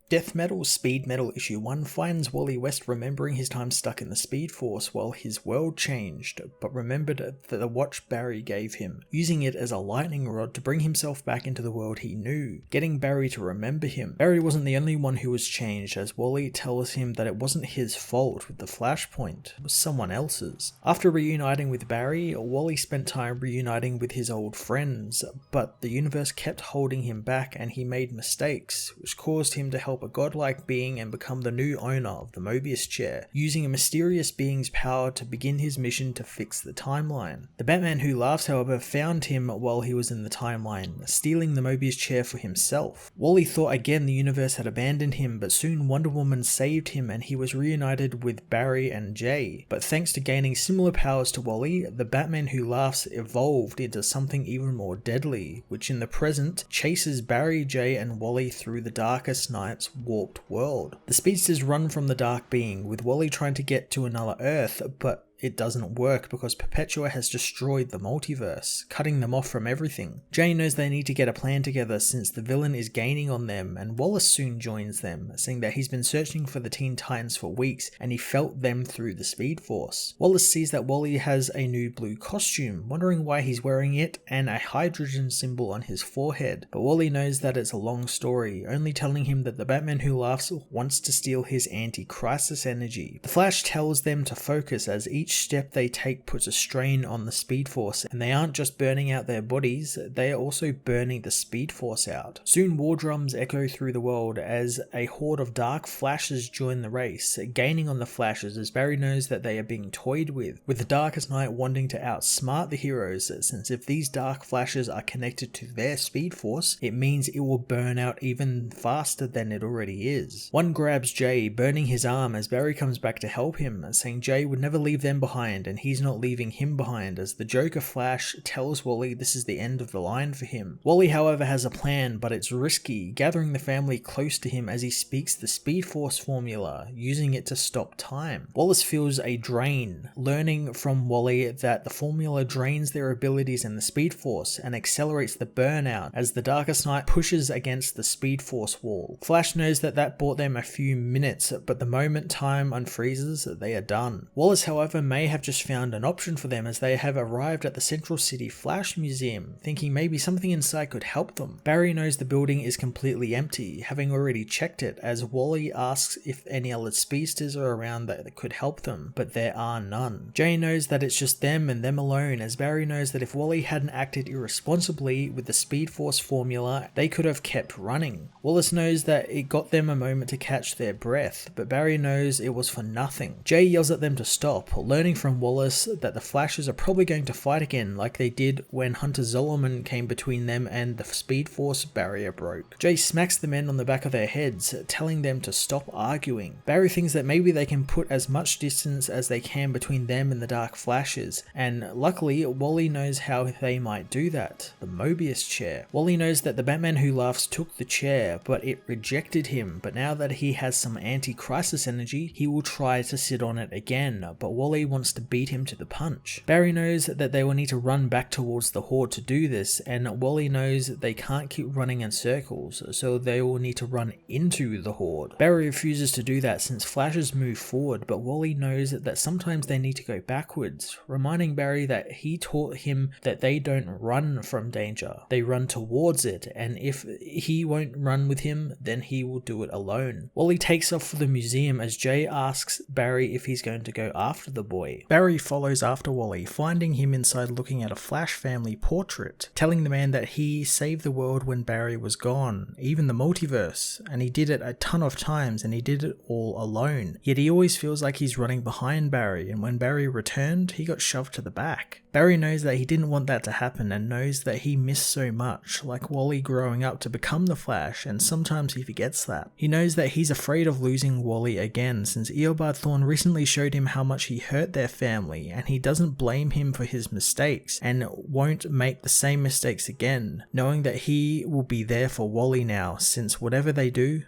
Death Metal Speed Metal issue 1 finds Wally West remembering his time stuck in the Speed Force while his world changed, but remembered that the watch Barry gave him, using it as a lightning rod to bring himself back into the world he knew, getting Barry to remember him. Barry wasn't the only one who was changed, as Wally tells him that it wasn't his fault with the flashpoint, it was someone else's. After reuniting with Barry, Wally spent time reuniting with his old friends, but the universe kept holding him back and he made mistakes, which caused him to help a godlike being and become the new owner of the Mobius Chair, using a mysterious being's power to begin his mission to fix the timeline. The Batman Who Laughs, however, found him while he was in the timeline, stealing the Mobius Chair for himself. Wally thought again the universe had abandoned him, but soon Wonder Woman saved him and he was reunited with Barry and Jay. But thanks to gaining similar powers to Wally, the Batman Who Laughs evolved into something even more deadly, which in the present chases Barry, Jay and Wally through the darkest nights warped world. The Speedsters run from the dark being, with Wally trying to get to another Earth, but it doesn't work because Perpetua has destroyed the multiverse, cutting them off from everything. Jay knows they need to get a plan together since the villain is gaining on them, and Wallace soon joins them, saying that he's been searching for the Teen Titans for weeks and he felt them through the Speed Force. Wallace sees that Wally has a new blue costume, wondering why he's wearing it, and a hydrogen symbol on his forehead, but Wally knows that it's a long story, only telling him that the Batman Who Laughs wants to steal his anti-crisis energy. The Flash tells them to focus as each step they take puts a strain on the Speed Force, and they aren't just burning out their bodies, they are also burning the Speed Force out. Soon war drums echo through the world as a horde of dark Flashes join the race, gaining on the Flashes as Barry knows that they are being toyed with the Darkest Night wanting to outsmart the heroes, since if these dark Flashes are connected to their Speed Force, it means it will burn out even faster than it already is. One grabs Jay, burning his arm as Barry comes back to help him, saying Jay would never leave them behind and he's not leaving him behind, as the Joker Flash tells Wally this is the end of the line for him. Wally however has a plan, but it's risky, gathering the family close to him as he speaks the Speed Force formula, using it to stop time. Wallace feels a drain, learning from Wally that the formula drains their abilities in the Speed Force and accelerates the burnout as the Darkest Night pushes against the Speed Force wall. Flash knows that bought them a few minutes, but the moment time unfreezes, they are done. Wallace however may have just found an option for them as they have arrived at the Central City Flash Museum, thinking maybe something inside could help them. Barry knows the building is completely empty, having already checked it, as Wally asks if any other speedsters are around that could help them, but there are none. Jay knows that it's just them and them alone, as Barry knows that if Wally hadn't acted irresponsibly with the Speed Force formula, they could have kept running. Wallace knows that it got them a moment to catch their breath, but Barry knows it was for nothing. Jay yells at them to stop, learning from Wallace that the Flashes are probably going to fight again like they did when Hunter Zolomon came between them and the Speed Force barrier broke. Jay smacks the men on the back of their heads, telling them to stop arguing. Barry thinks that maybe they can put as much distance as they can between them and the Dark Flashes, and luckily Wally knows how they might do that. The Mobius Chair. Wally knows that the Batman Who Laughs took the chair, but it rejected him, but now that he has some anti-crisis energy, he will try to sit on it again, but Wally wants to beat him to the punch. Barry knows that they will need to run back towards the Horde to do this, and Wally knows that they can't keep running in circles, so they will need to run into the Horde. Barry refuses to do that since Flashes move forward, but Wally knows that sometimes they need to go backwards, reminding Barry that he taught him that they don't run from danger, they run towards it, and if he won't run with him, then he will do it alone. Wally takes off for the museum as Jay asks Barry if he's going to go after the boy. Barry follows after Wally, finding him inside looking at a Flash family portrait, telling the man that he saved the world when Barry was gone, even the multiverse, and he did it a ton of times and he did it all alone. Yet he always feels like he's running behind Barry, and when Barry returned, he got shoved to the back. Barry knows that he didn't want that to happen and knows that he missed so much, like Wally growing up to become the Flash, and sometimes he forgets that. He knows that he's afraid of losing Wally again since Eobard Thawne recently showed him how much he hurt hurt their family, and he doesn't blame him for his mistakes and won't make the same mistakes again, knowing that he will be there for Wally now, since whatever they do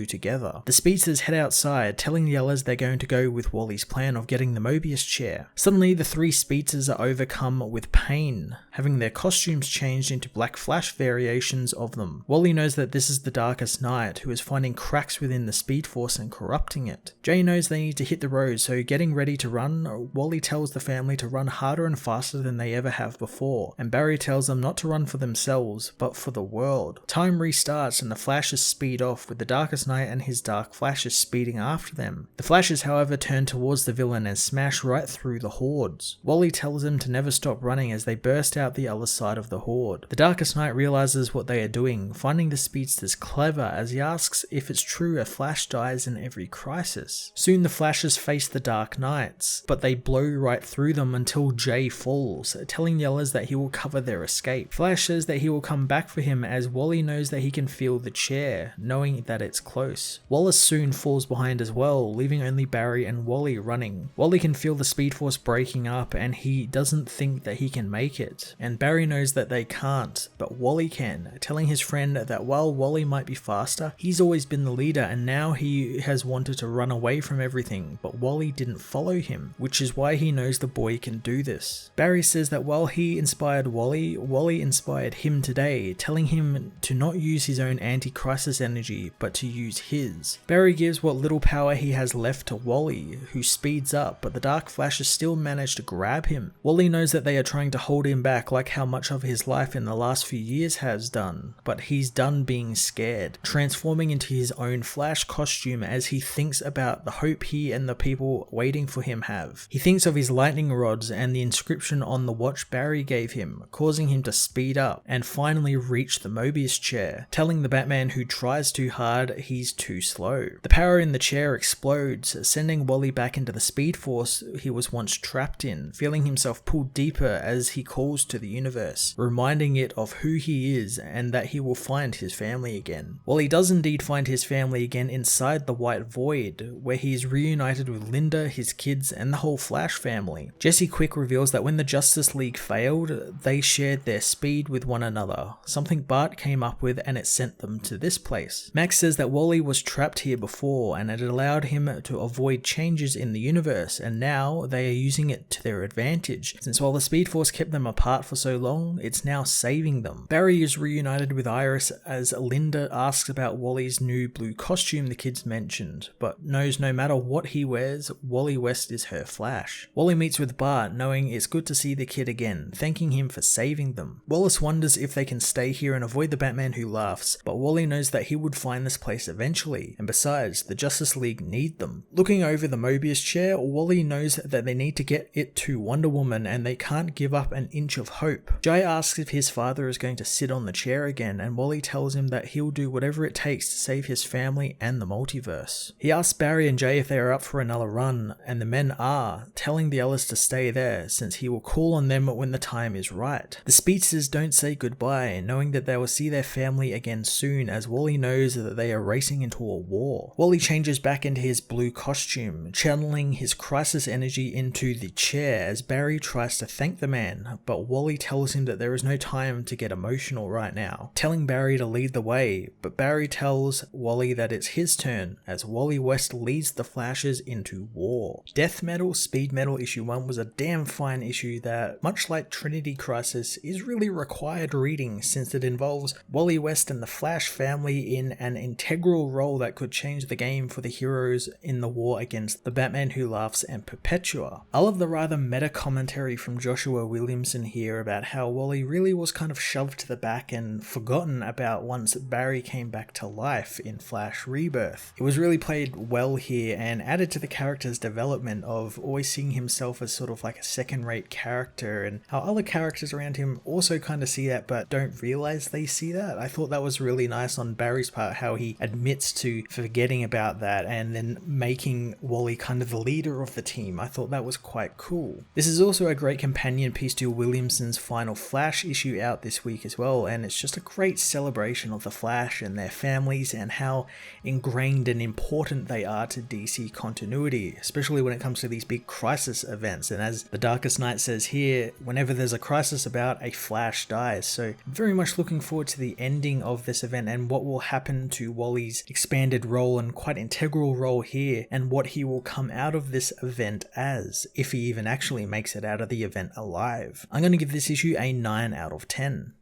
together. The Speedsters head outside, telling the others they're going to go with Wally's plan of getting the Mobius Chair. Suddenly, the three Speedsters are overcome with pain, having their costumes changed into Black Flash variations of them. Wally knows that this is the Darkest Knight, who is finding cracks within the Speed Force and corrupting it. Jay knows they need to hit the road, so getting ready to run, Wally tells the family to run harder and faster than they ever have before, and Barry tells them not to run for themselves, but for the world. Time restarts and the Flashes speed off, with the Darkest Knight and his Dark Flashes speeding after them. The Flashes, however, turn towards the villain and smash right through the hordes. Wally tells them to never stop running as they burst out the other side of the horde. The Darkest Knight realizes what they are doing, finding the Speedsters clever as he asks if it's true a Flash dies in every crisis. Soon the Flashes face the Dark Knights, but they blow right through them until Jay falls, telling the others that he will cover their escape. Flash says that he will come back for him as Wally knows that he can feel the chair, knowing that it's close. Wallace soon falls behind as well, leaving only Barry and Wally running. Wally can feel the Speed Force breaking up and he doesn't think that he can make it, and Barry knows that they can't, but Wally can, telling his friend that while Wally might be faster, he's always been the leader and now he has wanted to run away from everything, but Wally didn't follow him, which is why he knows the boy can do this. Barry says that while he inspired Wally, Wally inspired him today, telling him to not use his own anti-crisis energy, but to use his. Barry gives what little power he has left to Wally, who speeds up, but the Dark Flashes still manage to grab him. Wally knows that they are trying to hold him back like how much of his life in the last few years has done, but he's done being scared, transforming into his own Flash costume as he thinks about the hope he and the people waiting for him have. He thinks of his lightning rods and the inscription on the watch Barry gave him, causing him to speed up and finally reach the Mobius Chair, telling the Batman who tries too hard he's too slow. The power in the chair explodes, sending Wally back into the Speed Force he was once trapped in, feeling himself pulled deeper as he calls to the universe, reminding it of who he is and that he will find his family again. Wally does indeed find his family again inside the White Void, where he is reunited with Linda, his kids, and the whole Flash family. Jesse Quick reveals that when the Justice League failed, they shared their speed with one another, something Bart came up with and it sent them to this place. Max says that Wally was trapped here before and it allowed him to avoid changes in the universe, and now they are using it to their advantage, since while the Speed Force kept them apart for so long, it's now saving them. Barry is reunited with Iris as Linda asks about Wally's new blue costume the kids mentioned, but knows no matter what he wears, Wally West is her Flash. Wally meets with Bart, knowing it's good to see the kid again, thanking him for saving them. Wallace wonders if they can stay here and avoid the Batman who laughs, but Wally knows that he would find this place eventually, and besides, the Justice League need them. Looking over the Mobius Chair, Wally knows that they need to get it to Wonder Woman and they can't give up an inch of hope. Jay asks if his father is going to sit on the chair again, and Wally tells him that he'll do whatever it takes to save his family and the multiverse. He asks Barry and Jay if they are up for another run, and the men are, telling the others to stay there since he will call on them when the time is right. The Speedsters don't say goodbye, knowing that they will see their family again soon, as Wally knows that they are racing into a war. Wally changes back into his blue costume, channeling his crisis energy into the chair as Barry tries to thank the man, but Wally tells him that there is no time to get emotional right now, telling Barry to lead the way, but Barry tells Wally that it's his turn as Wally West leads the Flashes into war. Death Metal Speed Metal issue 1 was a damn fine issue that, much like Trinity Crisis, is really required reading since it involves Wally West and the Flash family in an integral role that could change the game for the heroes in the war against the Batman Who Laughs and Perpetua. I love the rather meta commentary from Joshua Williamson here about how Wally really was kind of shoved to the back and forgotten about once Barry came back to life in Flash Rebirth. It was really played well here and added to the character's development of always seeing himself as sort of like a second-rate character, and how other characters around him also kind of see that but don't realize they see that. I thought that was really nice on Barry's part, how he admits to forgetting about that and then making Wally kind of the leader of the team. I thought that was quite cool. This is also a great companion piece to Williamson's final Flash issue out this week as well, and it's just a great celebration of the Flash and their families and how ingrained and important they are to DC continuity, especially when it comes to these big crisis events. And as the Darkest Night says here, whenever there's a crisis about, a Flash dies. So very much looking forward to the ending of this event and what will happen to Wally's expanded role and quite integral role here, and what he will come out of this event as, if he even actually makes it out of the event alive. I'm going to give this issue a 9 out of 10.